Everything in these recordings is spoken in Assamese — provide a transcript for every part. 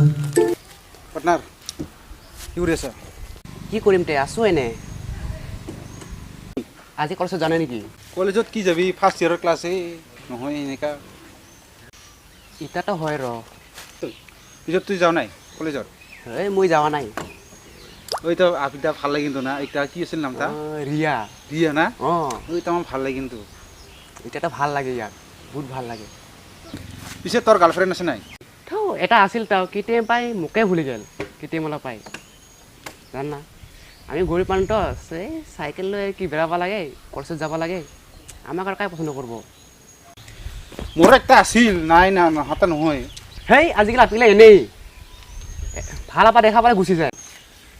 পাৰ্টনাৰ কি কৰে আছো? কি কৰিম তে আছো এনে আজি কলেজত জানে নেকি কলেজত কি যাবি ফার্স্ট ইয়ারের ক্লাসে নহয় এনেকা ইটাতো হয় ৰ পিছত তুই যাও নাই কলেজত? এই মই যাৱা নাই ওই তো আপিটা ভাল লাগে কিন্তু না এটা কি আছিল নামটা ৰিয়া রিয়া না অ ওই তো আমার ভাল লাগে কিন্তু ইটাতো ভাল লাগে ইয়াক বহুত ভাল লাগে পিছে তোর গার্লফ্রেন্ড আছে নাই? থৌ এটা আছিল তাও কেতিয়াবা পাই মোকে ভুলি গেল কেতিয়াবা পাই জান না আমি ঘূৰি পান তো চাইকেল লৈ কি বেৰাব লাগে কলেজত যাব লাগে আমাক আৰু কাই পছন্দ কৰিব মোর একটা আছিল নাই না হতা নহয় হেই আজিকালি আপিলে এনেই ভাল আপা দেখা পালে গুচি যায়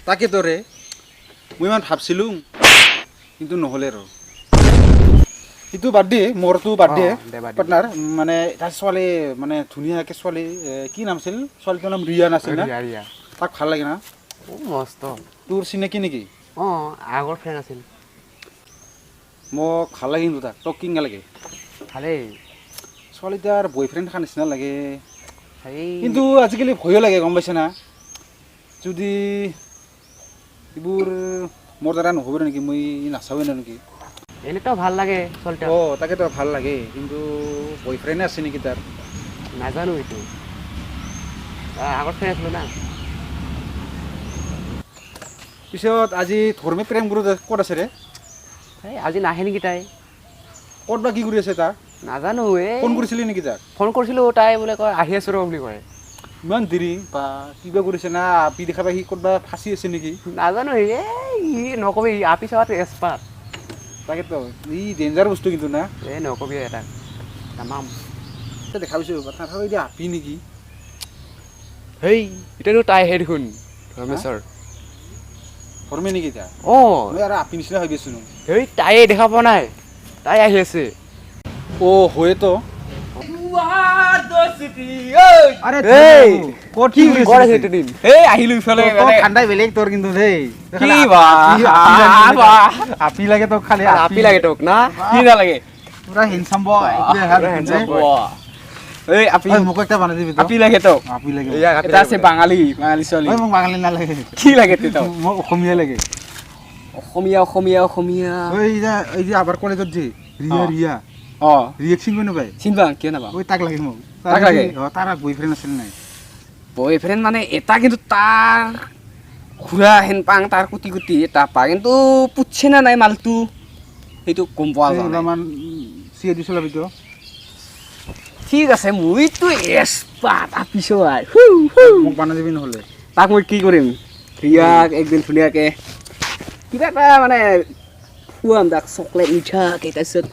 তাকে তোরে মই ইমান ভাবছিলুম কিন্তু নহলে র ইটো বার্থডে মোরতো বার্থডে দে বাদ দে। পার্টনার মানে এটা ছোৱালী মানে ধুনীয়াকে ছোৱালী কি নাম আছিল ছোৱালীটোৰ নাম ৰিয়া নাছিল না ৰিয়া ৰিয়া তাক ভাল লাগে না মস্ত তোৰ চিনাকি নেকি? অ আগৰ ফ্ৰেণ্ড আছিল মোক ভাল লাগে কিন্তু তাক তোক কিংগা লাগে ভালেই ছোৱালীটাৰ বয়ফ্ৰেণ্ড থকা নিচিনা লাগে সেই কিন্তু আজিকালি ভয়ো লাগে গম পাইছে না যদি এইবোৰ মোৰ দ্বাৰা নহ'ব নেকি মই নাচাওঁৱে নেকি এনেতো ভাল লাগে চলতে অ তাকেতো ভাল লাগে কিন্তু বয়ফ্ৰেণ্ডে আছে নেকি তাৰ নাজানো এইটো আগৰ ফ্ৰেণ্ড আছিলোঁ না পিছত আজি ধৰ্মী প্ৰেম গুৰু ক'ত আছে ৰে এই আজি নাহে নেকি তাই ক'ত বা কি কৰি আছে তাৰ নাজানো এই ফোন কৰিছিলি নেকি তাক ফোন কৰিছিলোঁ তাই বোলে কয় আহি আছোঁ ৰ বুলি কয় ইমান দেৰি বা কিবা কৰিছে না আপি দেখা পাই সি ক'তবা ফাঁচি আছে নেকি নাজানো এই ই নকবি আপি চাৱাত এক্সপাৰ্ট তাকেতো ই ডেঞ্জাৰ বস্তু কিন্তু না এই নকবি এটা তামাম এতিয়া দেখা পাইছোঁ কথা এতিয়া আপি নেকি হেই এতিয়াতো তাই হে দেখোন ৰমেশ্বৰ ধৰ্মী নেকি এতিয়া অঁ মই আৰু আপি নিচিনা ভাবি আছিলোঁ হেই তাই দেখা পোৱা নাই তাই আহি আছে অ' হয়েতো আৰে এই ক'ত কি কৰে সেইটো দিন এই আহিলোঁ ইফালে ঠাণ্ডাই বেলেগ তোৰ কিন্তু দেই কি বা আপি লাগে তোক খালি আপি লাগে তোক না কি নালাগে পুৰা হেণ্ডচাম বয় এই আপি মোক একটা বানাই দিবি আপি লাগে তোক আপি লাগে এটা আছে বাঙালী ছোৱালী মোক বাঙালী নালাগে কি লাগে তোক মোক অসমীয়া লাগে অসমীয়া অসমীয়া অসমীয়া এই যে আবার কলেজত যে রিয়া রিয়া অ রিয়েকশন কোন ভাই চিনবা কিয় নাপাওঁ ওই তাক লাগে মোক তাক লাগে? তার বয়ফ্রেন্ড আছিল নাই বয়ফ্ৰেণ্ড মানে এটা কিন্তু তাৰ ঘূৰা হেন পাং তাৰ কুটি কুটি এটা পা কিন্তু পুতছে না নাই মালটো সেইটো গম পোৱা যায় অলপমান চিয়ে দিছিল ভিতৰত ঠিক আছে মইতো এক্সপাৰ্ট আপিছো মোক বানাই দিবি নহ'লে তাক মই কি কৰিম ৰিয়াক একদিন ধুনীয়াকৈ কিবা এটা মানে খুৱাম তাক চকলেট মিঠাকৈ তাৰপিছত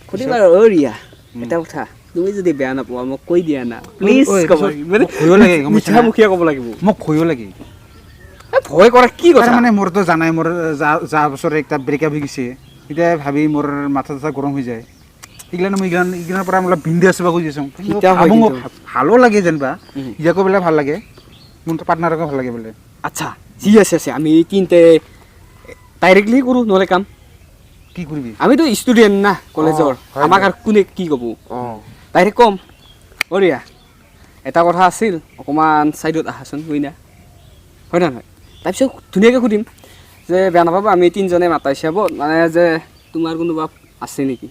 সুধিম আৰু অ' ৰিয়া এটা কথা তুমি যদি বেয়া নাপোৱা মোক কৈ দিয়া না প্লিজ ক'ব মানে ভয়ো লাগে মিঠামুখীয়া ক'ব লাগিব মোক ভয়ো লাগে ভয় কৰা কি কথা মানে মোৰতো জানাই মোৰ যা বছৰ একটা ব্ৰেকআপ হৈ গৈছে এতিয়া ভাবি মোৰ মাথা চাথা গৰম হৈ যায় এইগিলানো মই এইগিলানৰ পৰা অলপ বিন্দি আছোঁ বা খুজিছোঁ ভালো লাগে যেনিবা ইয়াকো বোলে ভাল লাগে মোৰ পাৰ্টনাৰকো ভাল লাগে বোলে আচ্ছা যি আছে আছে আমি তিনিটা ডাইৰেক্টলি কৰোঁ নহ'লে কাম কি কৰিবি আমিতো ষ্টুডেণ্ট না কলেজৰ আমাক আৰু কোনে কি ক'ব ডাইৰেক্ট ক'ম অ' ৰিয়া এটা কথা আছিল অকণমান ছাইডত আহাচোন হয় না হয় নহয় তাৰপিছত ধুনীয়াকৈ সুধিম যে বেয়া নাপাব আমি তিনিজনে মাতা হিচাপত মানে যে তোমাৰ কোনোবা আছে নেকি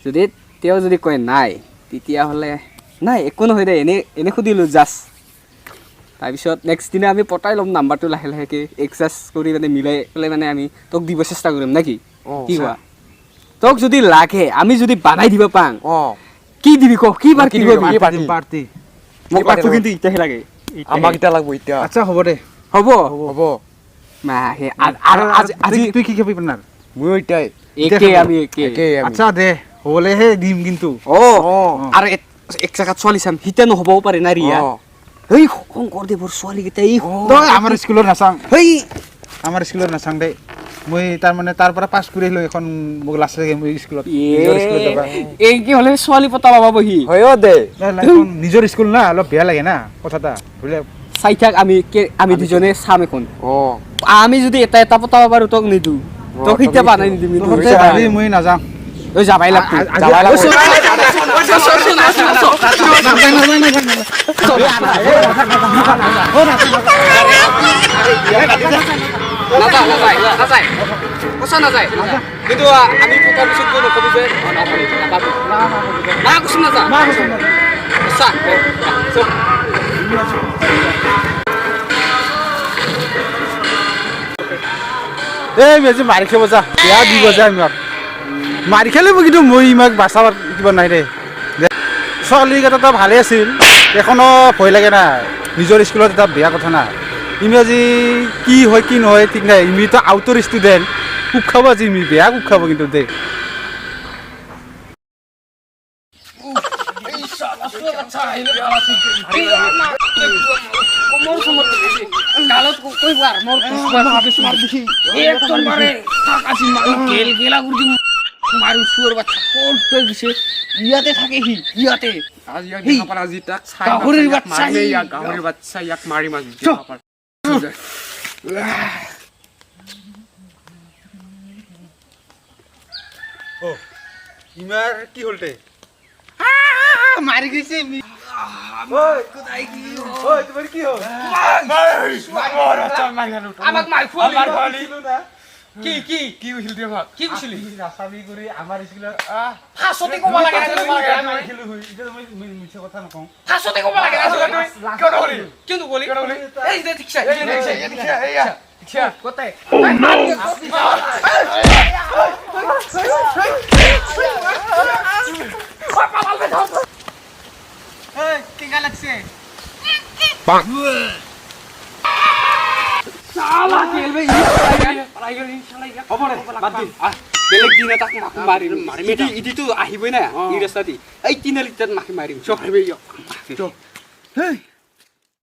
যদি তেওঁ যদি কয় নাই তেতিয়াহ'লে নাই একো নহয় দে এনেই সুধিলোঁ জাষ্ট তাৰপিছত নেক্সট দিনা আমি পতাই ল'ম নাম্বাৰটো লাহে লাহেকৈ এডজাষ্ট কৰি মানে মিলাই পেলাই মানে আমি তোক দিব চেষ্টা কৰিম নে কি কি কোৱা তোক যদি লাগে আমি যদি বানাই দিব পাং কি দিবি ক কি পাৰ্টি মোক পাৰ্টি কিন্তু এতিয়াহে লাগে আমাক এতিয়া লাগব এতিয়া আচ্ছা হ'ব দে হ'ব হ'ব মাহে আৰু আজি তুই কি খাবি পাৰ্টনাৰ মই এতিয়াই একে আমি একে আচ্ছা দে হ'লেহে দিম কিন্তু আৰু এক জেগাত ছোৱালী চাম সিতিয়া নহ'বও পাৰে না ৰিয়া এই শংকৰদেৱৰ ছোৱালীকেইটা এই তই আমাৰ স্কুলত নাচাং হেই আমাৰ স্কুলত নাচাং দে মই তাৰমানে তাৰ পৰা পাছ কৰি আহিলোঁ এখন মোক লাষ্ট লাগে মই স্কুলত নিজৰ স্কুলত যাবা এই কি হ'লে ছোৱালী পতা পাবা বহি হয়ো দে এখন নিজৰ স্কুল না অলপ বেয়া লাগে না কথা এটা বুজিলে চাই থাক আমি দুজনে চাম এখন অ আমি যদি এটা পতাব পাৰো তোক নিদো তোক সিতিয়া বানাই নিদিম তহঁতে ভাবি মই নাযাওঁ তই যাবাই লাগতো যাবাই লাগব। নাযায় কিন্তু আমি পতাৰ পিছত গৈ নকবি যে না কৈছো নাযা সঁচা এই মেজি মাৰি খাব যা বেয়া দিব যা ইমাক মাৰি খালে মই কিন্তু মই ইমাক বাচাব কিবা নাই দে ছোৱালীকেইটা ভালে আছিল এখনো ভয় লাগে না নিজৰ স্কুলত এটা বেয়া কথা না ইমেজি কি হয় কি নহয় ঠিক নাই ইমিতো আউটৰ ষ্টুডেণ্ট কোক খাব আজি ইমি বেয়া কোক খাব কিন্তু দে ইয়াতে থাকে সি ইয়াতে আজি তাক গাহৰিৰ বাচ্চা সি। গাহৰিৰ বাচ্চা ইয়াক মাৰিম আজি ইমাৰ কি হ'ল তে মাৰি গৈছে তোমাৰ কি হ'ল আমাক মাৰি খুৱালি কি কৈছিল তুই আমাক কি কৈছিলি ৰাস্তাবি কৰি আমাৰ স্কুলত ফাঁচতে ক'ব লাগে মিছা কথা নকওঁ ফাঁচতে ক'ব লাগে কিয় নকলি এই যে ঠিকছে কোথায় কেঙ্গা লাগছে শালা খেলবে বেলেগ দিন এটা মাকো মাৰিম ইটিটো আহিবই না এই ৰাস্তা দি এই 3 লিটাৰ মাকে মাৰিম চব